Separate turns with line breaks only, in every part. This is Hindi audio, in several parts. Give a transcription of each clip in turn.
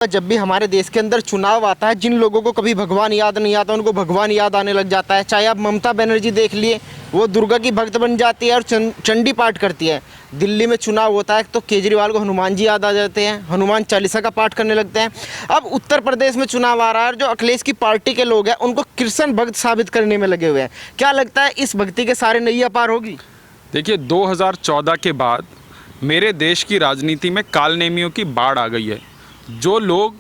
जब भी हमारे देश के अंदर चुनाव आता है, जिन लोगों को कभी भगवान याद नहीं आता उनको भगवान याद आने लग जाता है। चाहे आप ममता बनर्जी देख लिए, वो दुर्गा की भक्त बन जाती है और चंडी पाठ करती है। दिल्ली में चुनाव होता है तो केजरीवाल को हनुमान जी याद आ जाते हैं, हनुमान चालीसा का पाठ करने लगते हैं। अब उत्तर प्रदेश में चुनाव आ रहा है, जो अखिलेश की पार्टी के लोग हैं उनको कृष्ण भक्त साबित करने में लगे हुए हैं। क्या लगता है इस भक्ति के सारे नैया पार होगी?
देखिए, 2014 के बाद मेरे देश की राजनीति में कालनेमियों की बाढ़ आ गई है। जो लोग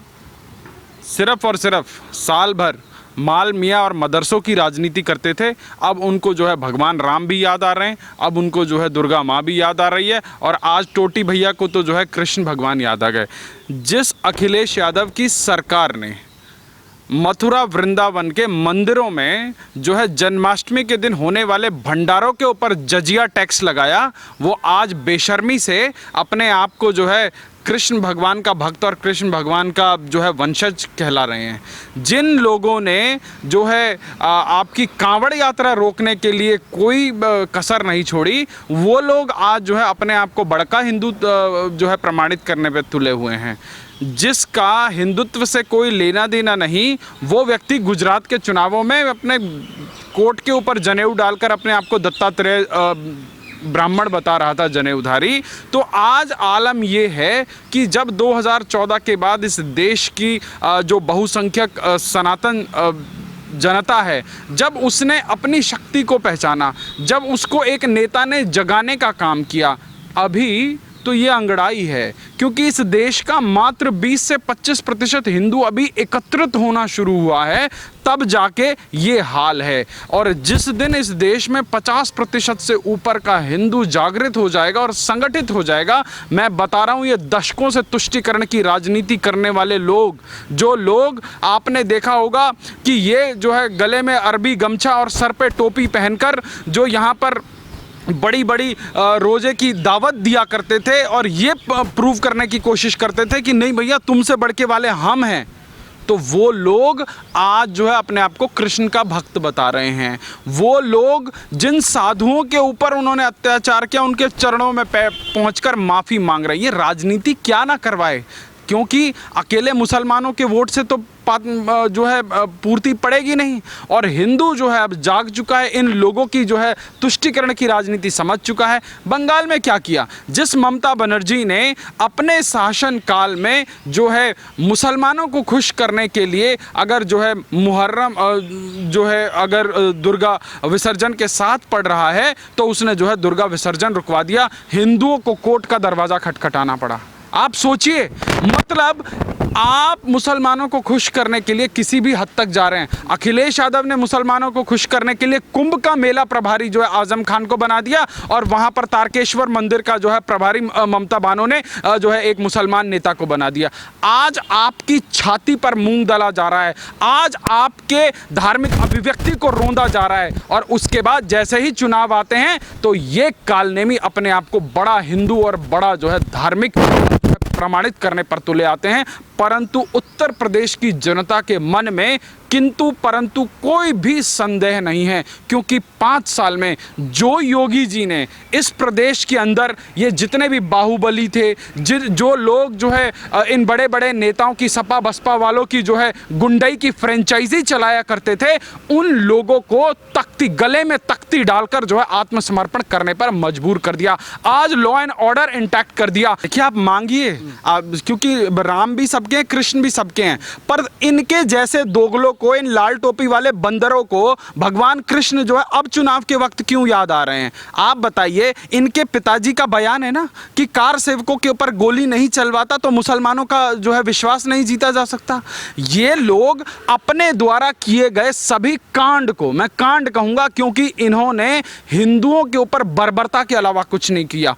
सिर्फ और सिर्फ साल भर माल मियाँ और मदरसों की राजनीति करते थे, अब उनको जो है भगवान राम भी याद आ रहे हैं, अब उनको जो है दुर्गा माँ भी याद आ रही है, और आज टोटी भैया को तो जो है कृष्ण भगवान याद आ गए। जिस अखिलेश यादव की सरकार ने मथुरा वृंदावन के मंदिरों में जो है जन्माष्टमी के दिन होने वाले भंडारों के ऊपर जजिया टैक्स लगाया, वो आज बेशर्मी से अपने आप को जो है कृष्ण भगवान का भक्त और कृष्ण भगवान का जो है वंशज कहला रहे हैं। जिन लोगों ने जो है आपकी कांवड़ यात्रा रोकने के लिए कोई कसर नहीं छोड़ी, वो लोग आज जो है अपने आप को बड़का हिंदू जो है प्रमाणित करने पे तुले हुए हैं। जिसका हिंदुत्व से कोई लेना देना नहीं, वो व्यक्ति गुजरात के चुनावों में अपने कोट के ऊपर जनेऊ डालकर अपने आप को दत्तात्रेय ब्राह्मण बता रहा था, जनेऊधारी। तो आज आलम ये है कि जब 2014 के बाद इस देश की जो बहुसंख्यक सनातन जनता है, जब उसने अपनी शक्ति को पहचाना, जब उसको एक नेता ने जगाने का काम किया, अभी तो ये अंगड़ाई है। क्योंकि इस देश का मात्र 20 से 25% हिंदू अभी एकत्रित होना शुरू हुआ है, तब जाके ये हाल है। और जिस दिन इस देश में 50% से ऊपर का हिंदू जागृत हो जाएगा और संगठित हो जाएगा, मैं बता रहा हूँ, ये दशकों से तुष्टीकरण की राजनीति करने वाले लोग, जो लोग आपने देखा होगा कि ये जो है गले में अरबी गमछा और सर पे टोपी पहनकर जो यहाँ पर बड़ी बड़ी रोजे की दावत दिया करते थे और ये प्रूव करने की कोशिश करते थे कि नहीं भैया तुमसे बढ़ के वाले हम हैं, तो वो लोग आज जो है अपने आप को कृष्ण का भक्त बता रहे हैं। वो लोग जिन साधुओं के ऊपर उन्होंने अत्याचार किया, उनके चरणों में पहुंचकर माफ़ी मांग रहे हैं। ये राजनीति क्या ना करवाए, क्योंकि अकेले मुसलमानों के वोट से तो जो है पूर्ति पड़ेगी नहीं। और हिंदू जो है अब जाग चुका है, इन लोगों की जो है तुष्टीकरण की राजनीति समझ चुका है। बंगाल में क्या किया, जिस ममता बनर्जी ने अपने शासन काल में जो है मुसलमानों को खुश करने के लिए अगर जो है मुहर्रम जो है अगर दुर्गा विसर्जन के साथ पड़ रहा है, तो उसने जो है दुर्गा विसर्जन रुकवा दिया। हिंदुओं को कोर्ट का दरवाज़ा खटखटाना पड़ा। आप सोचिए, मतलब आप मुसलमानों को खुश करने के लिए किसी भी हद तक जा रहे हैं। अखिलेश यादव ने मुसलमानों को खुश करने के लिए कुंभ का मेला प्रभारी जो है आजम खान को बना दिया, और वहां पर तारकेश्वर मंदिर का जो है प्रभारी ममता बानो ने जो है एक मुसलमान नेता को बना दिया। आज आपकी छाती पर मूंग दला जा रहा है, आज आपके धार्मिक अभिव्यक्ति को रोंदा जा रहा है, और उसके बाद जैसे ही चुनाव आते हैं तो ये कालनेमी अपने आप को बड़ा हिंदू और बड़ा जो है धार्मिक प्रमाणित करने पर तुले आते हैं। परंतु उत्तर प्रदेश की जनता के मन में किंतु परंतु कोई भी संदेह नहीं है, क्योंकि 5 साल में जो योगी जी ने इस प्रदेश के अंदर ये जितने भी बाहुबली थे, जो लोग जो है इन बड़े बड़े नेताओं की, सपा बसपा वालों की जो है गुंडई की फ्रेंचाइजी चलाया करते थे, उन लोगों को तख्ती, गले में तख्ती डालकर जो है आत्मसमर्पण करने पर मजबूर कर दिया। आज लॉ एंड ऑर्डर इंटैक्ट कर दिया। देखिए, आप मांगिए, क्योंकि राम भी सबके हैं, कृष्ण भी सबके हैं, पर इनके जैसे दोगलों को, इन लाल टोपी वाले बंदरों को भगवान कृष्ण जो है अब चुनाव के वक्त क्यों याद आ रहे हैं? आप बताइए। इनके पिताजी का बयान है ना कि कार सेवकों के ऊपर गोली नहीं चलवाता तो मुसलमानों का जो है विश्वास नहीं जीता जा सकता। ये लोग अपने द्वारा किए गए सभी कांड को, मैं कांड कहूंगा क्योंकि इन्होंने हिंदुओं के ऊपर बर्बरता के अलावा कुछ नहीं किया।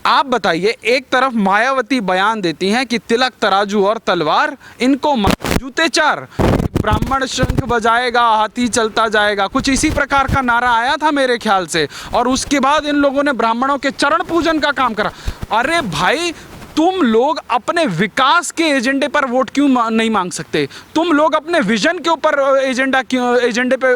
आप बताइए, एक तरफ मायावती बयान देती हैं कि तिलक तराजू और तलवार, इनको जूते चार, ब्राह्मण शंख बजाएगा हाथी चलता जाएगा, कुछ इसी प्रकार का नारा आया था मेरे ख्याल से, और उसके बाद इन लोगों ने ब्राह्मणों के चरण पूजन का काम करा। अरे भाई, तुम लोग अपने विकास के एजेंडे पर वोट क्यों नहीं मांग सकते? तुम लोग अपने विजन के ऊपर एजेंडे पे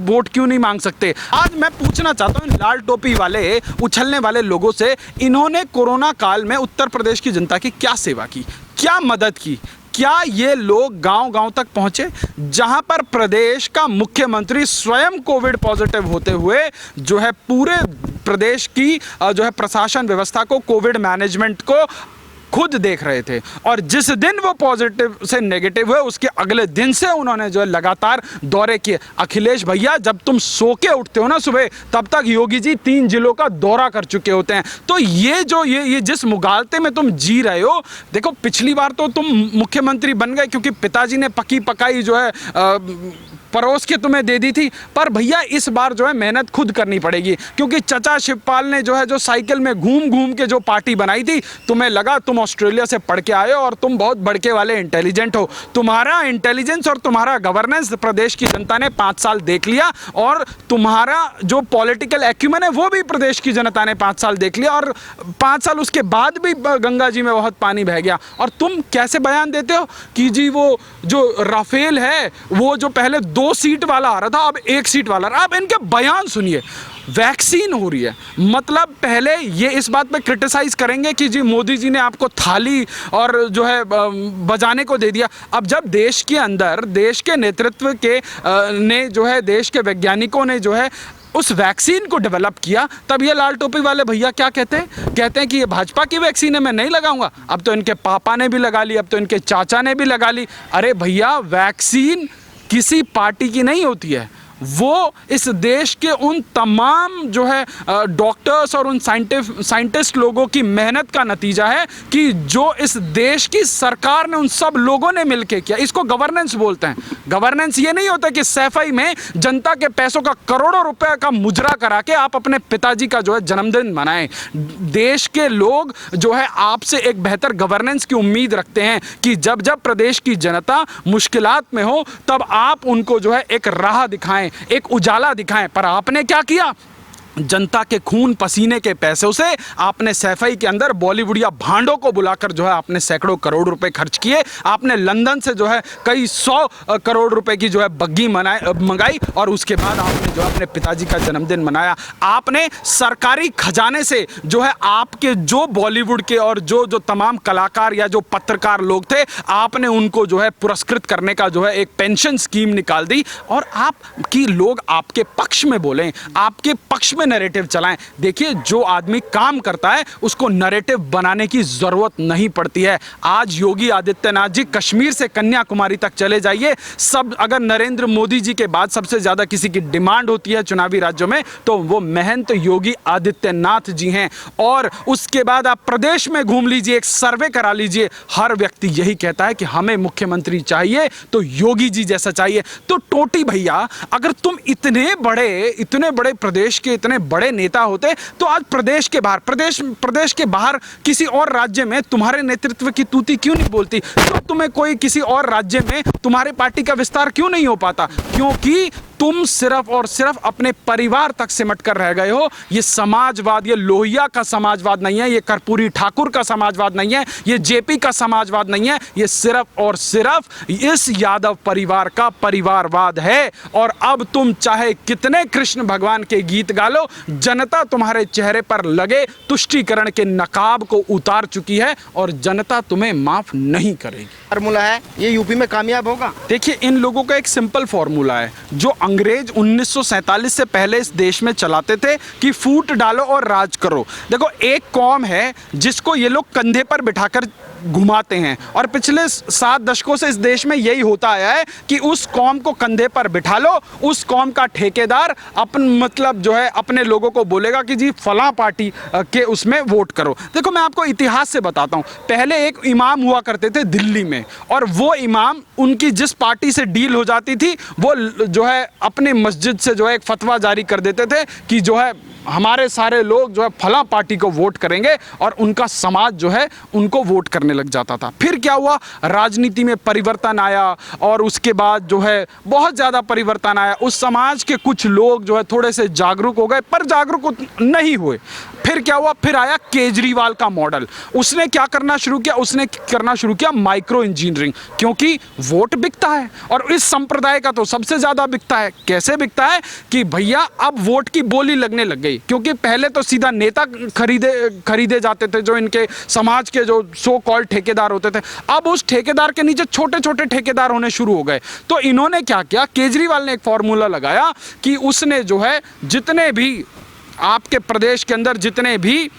वोट क्यों नहीं मांग सकते? आज मैं पूछना चाहता हूँ लाल टोपी वाले, उछलने वाले लोगों से, इन्होंने कोरोना काल में उत्तर प्रदेश की जनता की क्या सेवा की, क्या मदद की, क्या ये लोग गांव-गांव तक पहुंचे, जहां पर प्रदेश का मुख्यमंत्री स्वयं कोविड पॉजिटिव होते हुए जो है पूरे प्रदेश की जो है प्रशासन व्यवस्था को, कोविड मैनेजमेंट को खुद देख रहे थे, और जिस दिन वो पॉजिटिव से नेगेटिव हुए उसके अगले दिन से उन्होंने जो है लगातार दौरे किए। अखिलेश भैया, जब तुम सो के उठते हो ना सुबह, तब तक योगी जी 3 जिलों का दौरा कर चुके होते हैं। तो ये जिस मुगालते में तुम जी रहे हो, देखो पिछली बार तो तुम मुख्यमंत्री बन गए क्योंकि पिताजी ने पकी पकाई जो है परोस के तुम्हें दे दी थी, पर भैया इस बार जो है मेहनत खुद करनी पड़ेगी, क्योंकि चचा शिवपाल ने जो साइकिल में घूम घूम के जो पार्टी बनाई थी, तुम्हें लगा तुम ऑस्ट्रेलिया से पढ़ के आए हो और तुम बहुत बड़के वाले इंटेलिजेंट हो। तुम्हारा इंटेलिजेंस और तुम्हारा गवर्नेंस प्रदेश की जनता ने 5 साल देख लिया, और तुम्हारा जो पॉलिटिकल एक्यूमेन है वो भी प्रदेश की जनता ने 5 साल देख लिया, और 5 साल उसके बाद भी गंगा जी में बहुत पानी बह गया। और तुम कैसे बयान देते हो कि जी वो जो राफेल है वो जो पहले 2 सीट वाला आ रहा था अब 1 सीट वाला, अब इनके बयान सुनिए। वैक्सीन हो रही है, मतलब पहले ये इस बात पे क्रिटिसाइज करेंगे कि जी मोदी जी ने आपको थाली और जो है बजाने को दे दिया। अब जब देश के अंदर देश के नेतृत्व के ने जो है देश के वैज्ञानिकों ने जो है उस वैक्सीन को डेवलप किया, तब ये लाल टोपी वाले भैया क्या कहते हैं कि ये भाजपा की वैक्सीन है, मैं नहीं लगाऊंगा। अब तो इनके पापा ने भी लगा ली, अब तो इनके चाचा ने भी लगा ली। अरे भैया, वैक्सीन किसी पार्टी की नहीं होती है, वो इस देश के उन तमाम जो है डॉक्टर्स और उन साइंटिस्ट लोगों की मेहनत का नतीजा है कि जो इस देश की सरकार ने उन सब लोगों ने मिलकर किया। इसको गवर्नेंस बोलते हैं। गवर्नेंस ये नहीं होता कि सैफई में जनता के पैसों का करोड़ों रुपए का मुजरा करा के आप अपने पिताजी का जो है जन्मदिन मनाएं। देश के लोग जो है आपसे एक बेहतर गवर्नेंस की उम्मीद रखते हैं कि जब जब प्रदेश की जनता मुश्किलात में हो तब आप उनको जो है एक राह दिखाएं, एक उजाला दिखाएं। पर आपने क्या किया? जनता के खून पसीने के पैसों से आपने सैफई के अंदर बॉलीवुडिया भांडों को बुलाकर जो है आपने सैकड़ों करोड़ रुपए खर्च किए। आपने लंदन से जो है कई 100 करोड़ रुपए की जो है बग्गी मंगाई, और उसके बाद आपने जो है अपने पिताजी का जन्मदिन मनाया। आपने सरकारी खजाने से जो है आपके जो बॉलीवुड के और जो तमाम कलाकार या जो पत्रकार लोग थे, आपने उनको जो है पुरस्कृत करने का जो है एक पेंशन स्कीम निकाल दी, और आपकी लोग आपके पक्ष में बोलें, आपके पक्ष में नैरेटिव चलाएं। देखिए, जो आदमी काम करता है उसको नैरेटिव बनाने की जरूरत नहीं पड़ती है। आज योगी आदित्यनाथ जी कश्मीर से कन्याकुमारी तक चले जाइए, सब अगर नरेंद्र मोदी जी के बाद सबसे ज्यादा किसी की डिमांड होती है चुनावी राज्यों में तो वो महंत योगी आदित्यनाथ जी हैं। और उसके बाद आप प्रदेश में घूम लीजिए, एक सर्वे करा लीजिए, हर व्यक्ति यही कहता है कि हमें मुख्यमंत्री चाहिए तो योगी जी जैसा चाहिए। तो टोटी भैया, अगर तुम इतने बड़े प्रदेश के इतने बड़े नेता होते तो आज प्रदेश के बाहर किसी और राज्य में तुम्हारे नेतृत्व की तूती क्यों नहीं बोलती? तो तुम्हें कोई किसी और राज्य में तुम्हारे पार्टी का विस्तार क्यों नहीं हो पाता? क्योंकि तुम सिर्फ और सिर्फ अपने परिवार तक सिमट कर रह गए हो। ये समाजवाद, ये लोहिया का समाजवाद नहीं है, ये कर्पूरी ठाकुर का समाजवाद नहीं है, ये जेपी का समाजवाद नहीं है, ये सिर्फ और सिर्फ इस यादव परिवार का परिवारवाद है। और अब तुम चाहे कितने कृष्ण भगवान के गीत गा लो, जनता तुम्हारे चेहरे पर लगे तुष्टीकरण के नकाब को उतार चुकी है और जनता तुम्हें माफ नहीं करेगी।
फार्मूला है, ये यूपी में कामयाब होगा?
देखिए, इन लोगों का एक सिंपल फॉर्मूला है जो अंग्रेज 1947 से पहले इस देश में चलाते थे कि फूट डालो और राज करो। देखो, एक कौम है जिसको ये लोग कंधे पर बिठाकर घुमाते हैं, और पिछले 7 दशकों से इस देश में यही होता आया है कि उस कौम को कंधे पर बिठा लो, उस कौम का ठेकेदार जो है अपने लोगों को बोलेगा कि जी फलां पार्टी के उसमें वोट करो। देखो, मैं आपको इतिहास से बताता हूँ। पहले एक इमाम हुआ करते थे दिल्ली में, और वो इमाम उनकी जिस पार्टी से डील हो जाती थी वो जो है अपने मस्जिद से जो है एक फतवा जारी कर देते थे कि जो है हमारे सारे लोग जो है फलां पार्टी को वोट करेंगे, और उनका समाज जो है उनको वोट करने लग जाता था। फिर क्या हुआ? राजनीति में परिवर्तन आया, और उसके बाद जो है बहुत ज़्यादा परिवर्तन आया। उस समाज के कुछ लोग जो है थोड़े से जागरूक हो गए, पर जागरूक नहीं हुए। फिर फिर क्या हुआ, फिर आया केजरीवाल का मॉडल। उसने क्या करना शुरू किया, उसने करना शुरू किया माइक्रो इंजीनियरिंग, क्योंकि वोट बिकता है और इस संप्रदाय का तो सबसे ज्यादा बिकता है। कैसे बिकता है कि भैया अब वोट की बोली लगने लग गई, क्योंकि पहले तो सीधा नेता खरीदे जाते थे जो इनके समाज के जो सो कॉल्ड ठेकेदार होते थे, अब उस ठेकेदार के नीचे छोटे छोटे ठेकेदार होने शुरू हो गए। तो इन्होंने क्या किया, केजरीवाल ने एक फॉर्मूला लगाया कि उसने जो है जितने भी आपके प्रदेश के अंदर जितने भी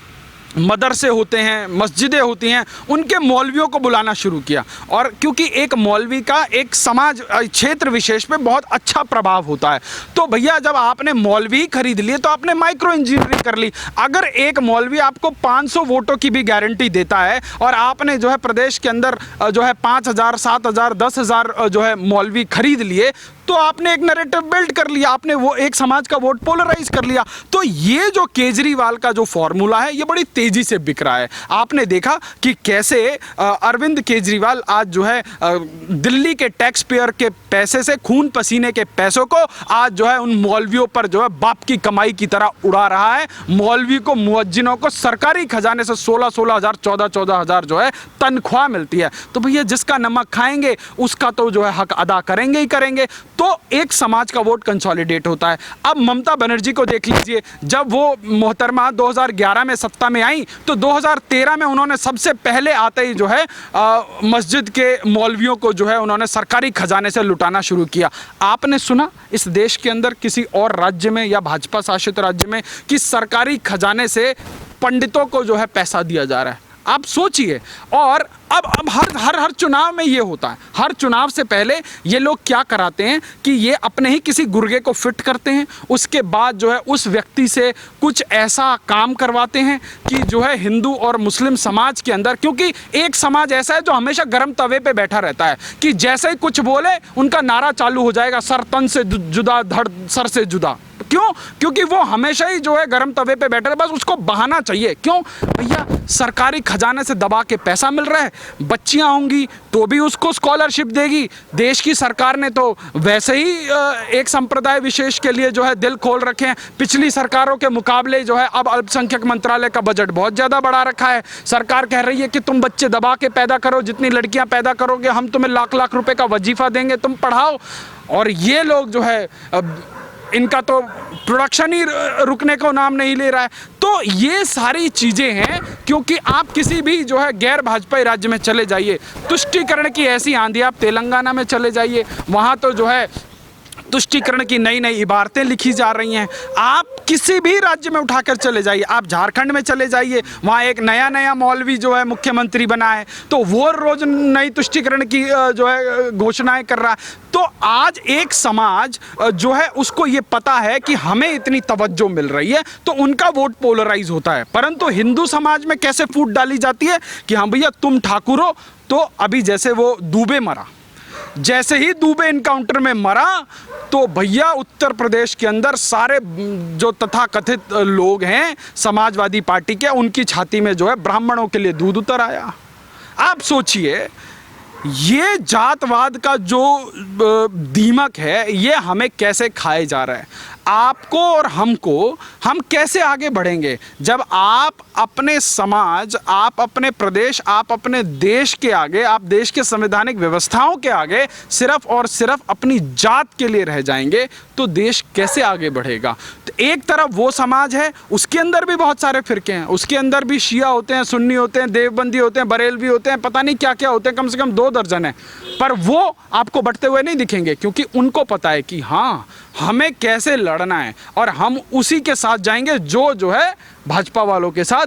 मदरसे होते हैं, मस्जिदें होती हैं, उनके मौलवियों को बुलाना शुरू किया। और क्योंकि एक मौलवी का एक समाज क्षेत्र विशेष पे बहुत अच्छा प्रभाव होता है, तो भैया जब आपने मौलवी खरीद लिए तो आपने माइक्रो इंजीनियरिंग कर ली। अगर एक मौलवी आपको 500 वोटों की भी गारंटी देता है और आपने जो है प्रदेश के अंदर जो है 5,000, 7,000, 10,000 जो है मौलवी खरीद लिए, तो आपने एक नैरेटिव बिल्ड कर लिया, आपने वो एक समाज का वोट पोलराइज कर लिया। तो ये जो केजरीवाल का जो फॉर्मूला है ये बड़ी तेजी से बिक रहा है। आपने देखा कि कैसे अरविंद केजरीवाल आज जो है दिल्ली के टैक्स पेयर के पैसे से, खून पसीने के पैसों को आज जो है उन मौलवियों पर जो है बाप की कमाई की तरह उड़ा रहा है। मौलवी को, मुअज्जिनों को सरकारी खजाने से 16,000 14,000 जो है तनख्वाह मिलती है। तो भैया जिसका नमक खाएंगे उसका तो जो है हक अदा करेंगे ही करेंगे। तो एक समाज का वोट कंसोलिडेट होता है। अब ममता बनर्जी को देख लीजिए, जब वो मोहतरमा 2011 में सत्ता में आई तो 2013 में उन्होंने सबसे पहले आते ही जो है मस्जिद के मौलवियों को जो है उन्होंने सरकारी खजाने से लुटाना शुरू किया। आपने सुना इस देश के अंदर किसी और राज्य में या भाजपा शासित राज्य में कि सरकारी खजाने से पंडितों को जो है पैसा दिया जा रहा है? आप सोचिए। और अब हर चुनाव में ये होता है। हर चुनाव से पहले ये लोग क्या कराते हैं कि ये अपने ही किसी गुर्गे को फिट करते हैं, उसके बाद जो है उस व्यक्ति से कुछ ऐसा काम करवाते हैं कि जो है हिंदू और मुस्लिम समाज के अंदर, क्योंकि एक समाज ऐसा है जो हमेशा गर्म तवे पे बैठा रहता है कि जैसे ही कुछ बोले उनका नारा चालू हो जाएगा, सर तन से जुदा, धड़ सर से जुदा। क्यों? क्योंकि वो हमेशा ही जो है गर्म तवे पे बैठा है, बस उसको बहाना चाहिए। क्यों भैया? सरकारी खजाने से दबा के पैसा मिल रहा है, बच्चियां होंगी तो भी उसको स्कॉलरशिप देगी। देश की सरकार ने तो वैसे ही एक संप्रदाय विशेष के लिए जो है दिल खोल रखे हैं। पिछली सरकारों के मुकाबले जो है अब अल्पसंख्यक मंत्रालय का बजट बहुत ज़्यादा बढ़ा रखा है। सरकार कह रही है कि तुम बच्चे दबा के पैदा करो, जितनी लड़कियां पैदा करोगे हम तुम्हें लाख लाख रुपए का वजीफा देंगे, तुम पढ़ाओ। और ये लोग जो है इनका तो प्रोडक्शन ही रुकने को नाम नहीं ले रहा है। तो ये सारी चीज़ें हैं, क्योंकि आप किसी भी जो है गैर भाजपाई राज्य में चले जाइए, तुष्टीकरण की ऐसी आंधी, आप तेलंगाना में चले जाइए, वहाँ तो जो है तुष्टीकरण की नई नई इबारतें लिखी जा रही हैं। आप किसी भी राज्य में उठाकर चले जाइए, आप झारखंड में चले जाइए, वहाँ एक नया मौलवी जो है मुख्यमंत्री बना है, तो वो रोज नई तुष्टीकरण की जो है घोषणाएं कर रहा है। तो आज एक समाज जो है उसको ये पता है कि हमें इतनी तवज्जो मिल रही है, तो उनका वोट पोलराइज होता है। परंतु हिंदू समाज में कैसे फूट डाली जाती है कि हाँ भैया तुम ठाकुर हो। तो अभी जैसे वो दुबे मरा, जैसे ही दुबे इनकाउंटर में मरा तो भैया उत्तर प्रदेश के अंदर सारे जो तथाकथित लोग हैं समाजवादी पार्टी के, उनकी छाती में जो है ब्राह्मणों के लिए दूध उतर आया। आप सोचिए, ये जातवाद का जो दीमक है ये हमें कैसे खाए जा रहा है। आपको और हमको, हम कैसे आगे बढ़ेंगे जब आप अपने समाज, आप अपने प्रदेश, आप अपने देश के आगे, आप देश के संवैधानिक व्यवस्थाओं के आगे सिर्फ और सिर्फ अपनी जात के लिए रह जाएंगे, तो देश कैसे आगे बढ़ेगा। तो एक तरफ वो समाज है, उसके अंदर भी बहुत सारे फिरके हैं, उसके अंदर भी शिया होते हैं, सुन्नी होते हैं, देवबंदी होते हैं, बरेलवी होते हैं, पता नहीं क्या क्या होते हैं, कम से कम 2 दर्जन है। पर वो आपको बढ़ते हुए नहीं दिखेंगे, क्योंकि उनको पता है कि हाँ हमें कैसे लड़ना है, और हम उसी के साथ जाएंगे जो है भाजपा वालों के साथ,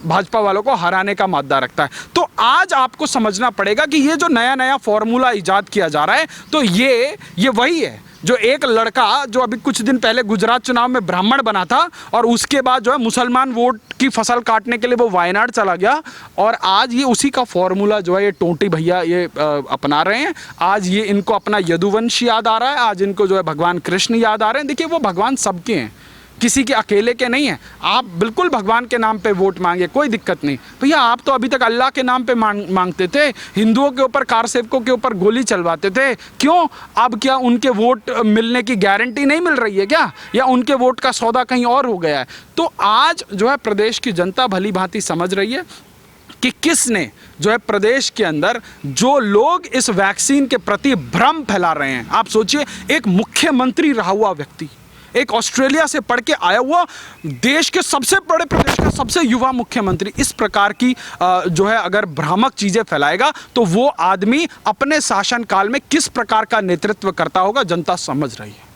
भाजपा वालों को हराने का मादा रखता है। तो आज आपको समझना पड़ेगा कि ये जो नया फॉर्मूला इजाद किया जा रहा है, तो ये वही है जो एक लड़का जो अभी कुछ दिन पहले गुजरात चुनाव में ब्राह्मण बना था और उसके बाद जो है मुसलमान वोट की फसल काटने के लिए वो वायनाड चला गया, और आज ये उसी का फॉर्मूला जो है ये टोंटी भैया ये अपना रहे हैं। आज ये इनको अपना यदुवंश याद आ रहा है, आज इनको जो है भगवान कृष्ण याद आ रहे हैं। देखिए वो भगवान सबके हैं, किसी के अकेले के नहीं हैं। आप बिल्कुल भगवान के नाम पे वोट मांगे, कोई दिक्कत नहीं। भैया आप तो अभी तक अल्लाह के नाम पे मांगते थे, हिंदुओं के ऊपर, कार सेवकों के ऊपर गोली चलवाते थे। क्यों? अब क्या उनके वोट मिलने की गारंटी नहीं मिल रही है क्या, या उनके वोट का सौदा कहीं और हो गया है? तो आज जो है प्रदेश की जनता भली भांति समझ रही है कि किसने जो है प्रदेश के अंदर जो लोग इस वैक्सीन के प्रति भ्रम फैला रहे हैं। आप सोचिए, एक मुख्यमंत्री रहा हुआ व्यक्ति, एक ऑस्ट्रेलिया से पढ़ के आया हुआ, देश के सबसे बड़े प्रदेश का सबसे युवा मुख्यमंत्री इस प्रकार की जो है अगर भ्रामक चीजें फैलाएगा तो वो आदमी अपने शासनकाल में किस प्रकार का नेतृत्व करता होगा, जनता समझ रही है।